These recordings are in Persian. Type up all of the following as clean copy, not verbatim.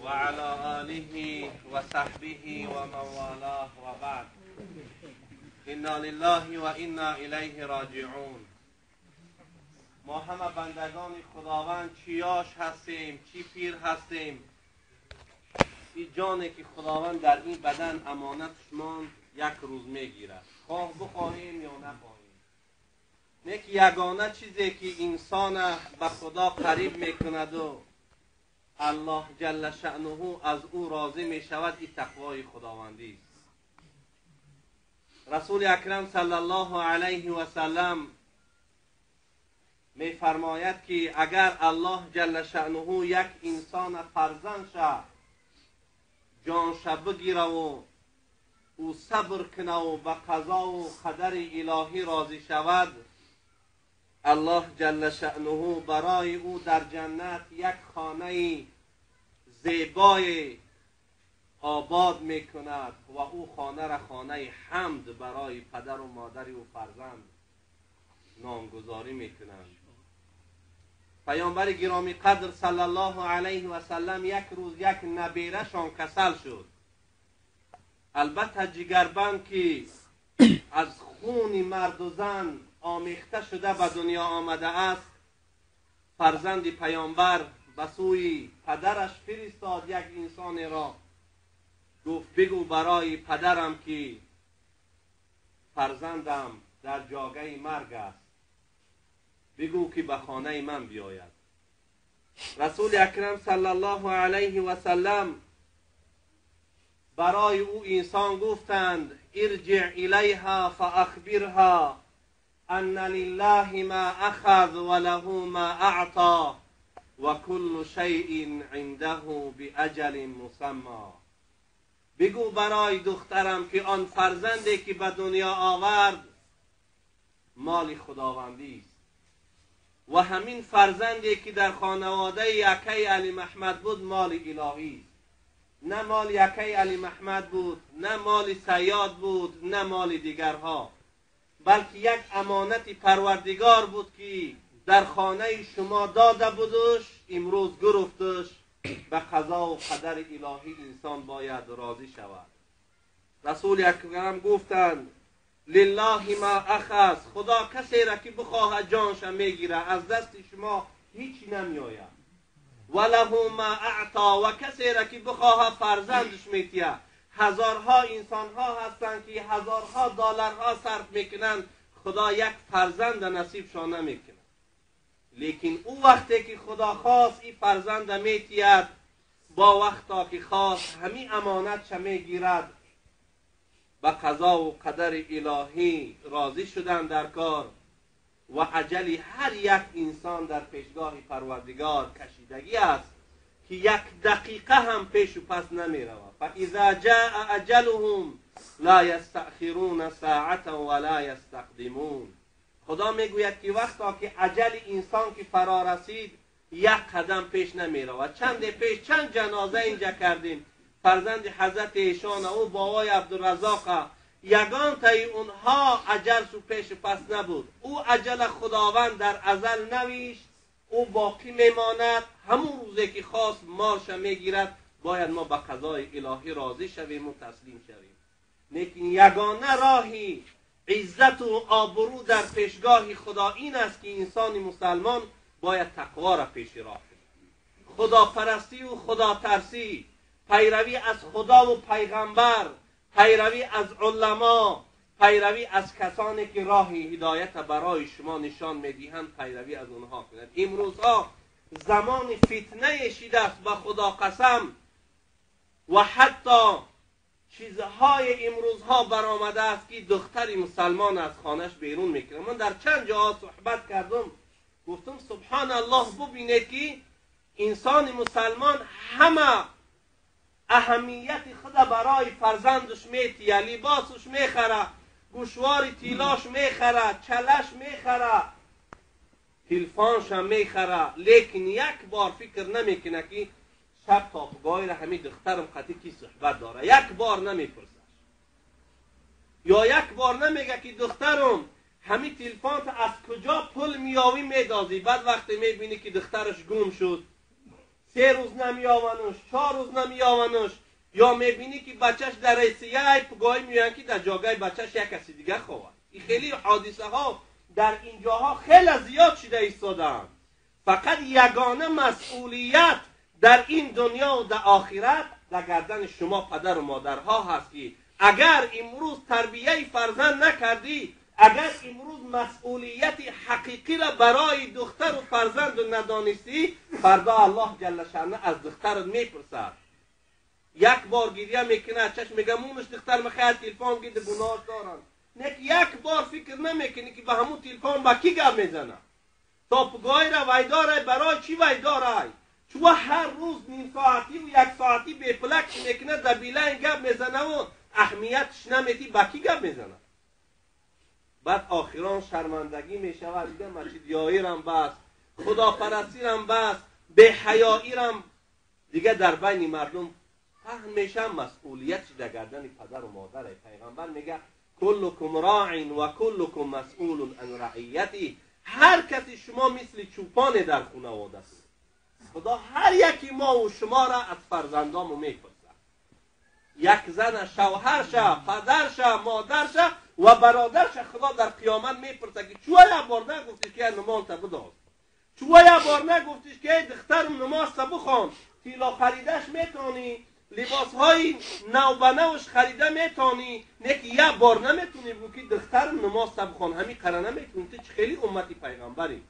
وعلى آله وصحبه ومن والاه وبعد. انا لله و انا الیه راجعون. ما همه بندگان خداوند چیاش هستیم، چی پیر هستیم. این جانی که خداوند در این بدن امانتش ماند یک روز میگیرد، خواه بخواهیم یا نخواهیم. نیک یگانه چیزی که انسان به خدا قریب میکند و الله جل شأنه از او راضی می شود، این تقوای خداوندی است. رسول اکرم صلی الله علیه و سلم می فرماید که اگر الله جل شأنه یک انسان فرزندش جانش بگیره و او صبر کنه و به قضا و قدر الهی راضی شود، الله جل شأنه برای او در جنت یک خانه زیبای آباد می کند و او خانه را خانه حمد برای پدر و مادر و فرزند نامگذاری می کنند. پیامبر گرامی قدر صلی الله علیه و سلم یک روز یک نبیره شان کسل شد. البته جگربند که از خون مرد و زن آمیخته شده به دنیا آمده است، فرزند پیامبر به سوی پدرش فرستاد یک انسان را، گفت بگو برای پدرم که فرزندم در جاگه مرگ است، بگو که به خانه من بیاید. رسول اکرم صلی الله علیه و سلم برای او انسان گفتند ارجع الیها فاخبرها ان لله ما اخذ وله ما اعطى و کل شیء عنده باجل مسمى. بگو برای دخترم که آن فرزندی که به دنیا آورد مال خداوندی است و همین فرزندی که در خانواده یکه علی محمد بود مال الهی است. نه مال یکه علی محمد بود، نه مال سیاد بود، نه مال دیگرها، بلکه یک امانت پروردگار بود که در خانه شما داده بودش، امروز گرفتش. به قضا و قدر الهی انسان باید راضی شود. رسول اکرم گفتند لله ما اخذ، خدا کسی را که بخواه جانش میگیره، از دست شما هیچ نمی آید. وله ما اعطا، و کسی را که بخواه فرزندش میتیه. هزارها انسان ها هستند که هزارها دلارها صرف میکنند، خدا یک فرزند نصیبشان نمیکنه. لیکن او وقتی که خدا خواست این فرزند میتید، با وقتا که خواست همین امانتش میگیرد. به قضا و قدر الهی راضی شدن در کار و اجلی هر یک انسان در پیشگاه پروردگار کشیدگی است که یک دقیقه هم پیش و پس نمی رود. فاذا جاء اجلهم لا یستأخرون ساعة ولا یستقدمون. خدا میگوید که وقتا که اجل انسان که فرا رسید یک قدم پیش نمی رود. چند پیش چند جنازه اینجا کردیم. فرزند حضرت ایشان او بابای عبدالرزاق، یگان تای اونها اجل سو پیش پس نبود. او اجل خداوند در ازل نویشت، او باقی میماند. همون روزی که خواست مالش میگیرد. باید ما به قضای الهی راضی شویم و تسلیم شویم. لیکن یگانه راهی عزت و آبرو در پیشگاه خدا این است که انسان مسلمان باید تقوا را پیش راه کند. خدا پرستی و خدا ترسی، پیروی از خدا و پیغمبر، پیروی از علما، پیروی از کسانی که راه هدایت برای شما نشان میدهند، پیروی از اونها کنید. امروزها زمان فتنه شده است به خدا قسم، و حتی چیزهای امروزها برآمده است که دختر مسلمان از خانهش بیرون میکنه. من در چند جاها صحبت کردم، گفتم سبحان الله، ببینید که انسان مسلمان همه اهمیت خود برای فرزندش میتیه، لباسش میخره، گوشوار تیلاش میخره، چلش میخره، تلفانش هم میخره، لیکن یک بار فکر نمیکنه که شب تاپگاهی را همین دخترم قطعی کی صحبت داره. یک بار نمیپرسه، یا یک بار نمیگه که دخترم همین تلفن از کجا پول میاوی میدازی. بعد وقتی میبینی که دخترش گم شد، 3 روز نمیاونش، 4 روز نمیاونش، یا میبینی که بچهش در رئیسیه پگاهی میان که در جاگه بچهش یک کسی دیگه خواه. این خیلی حادثه ها در اینجاها خیلی زیاد شده ایستادن. فقط یگانه مسئولیت در این دنیا و در آخرت در گردن شما پدر و مادرها هست که اگر امروز تربیه فرزند نکردی، اگر امروز مسئولیت حقیقی را برای دختر و فرزند ندانستی، فردا الله جل شأنه از دخترت میپرسد. یک بار گریه میکنه، چشم میگه مونش دختر میخواد تلفن گیده گناهش دارن. نه یک بار فکر نمیکنی که به همون تلفن با کی گپ میزنه، تا پگاهی را ویداره برای چی ویداره؟ چون هر روز نیم ساعتی و 1 ساعتی به پلک میکنه در بیلین گپ میزنه و اهمیتش نمیدی با کی گپ میزنه. بعد آخران شرمندگی میشود، دیگه مسجدیایی رم بس، خداپرستی رم بس، به حیایی رم دیگه در بین مردم پهن میشه. مسئولیتش در گردن پدر و مادره. پیغمبر میگه کلکم راع و کلکم مسئول عن رعیتی. هر کسی شما مثل چوپان در خانواده است. خدا هر یکی ما و شما را از فرزندامو میپرسه. یک زن شوهرشه، پدرشه، مادرشه و برادرشه، خدا در قیامت میپرسه که چوه یک بار نگفتیش که نماز تا بداز، چوه یک بار نگفتیش که دخترم نماز تا بخوان، تیلا خریدش میتونی، لباس های نو به نوش خریده میتونی، نیکی یک بار نمیتونی بگو که دخترم نماز تا بخوان. همین قرار نمیتونی. تو خیلی امتی پیغمبری،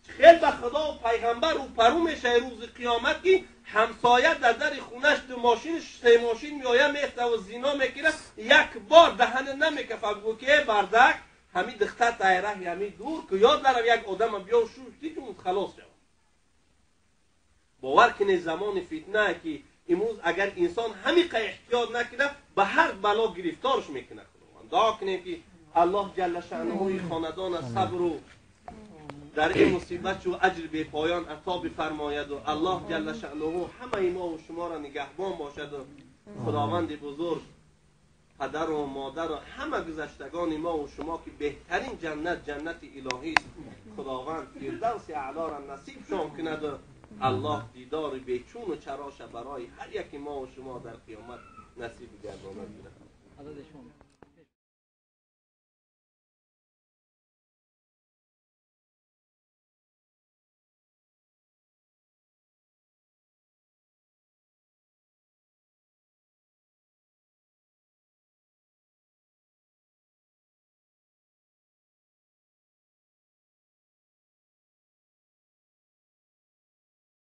خیلی به خدا و پیغمبر رو پرو میشه روز قیامت که همسایه در خونش 2 ماشین 3 ماشین میآیه میسته و زنا میکنه، یک بار دهن نمیکفه بگو که بردک همین دختر تایره همین دور که یاد دارم یک آدم بیا و شوشتی که خلاص شد. باور کنید زمان فتنه که امروز اگر انسان همین که احتیاط نکنه به هر بلا گرفتارش میکنه. خداوند دعا کنیم که الله جل شأنه خاندان صبر و در این مصیبت و اجر به پایان عطا بفرماید و الله جل شأنه همه ما و شما را نگهبان باشد و خداوند بزرگ پدر و مادر و همه گذشتگان ما و شما که بهترین جنت جنت الهی است، خداوند فردوس اعلی را نصیب شان کند و الله دیدار بیچون و چراش برای هر یک ما و شما در قیامت نصیب گرداند.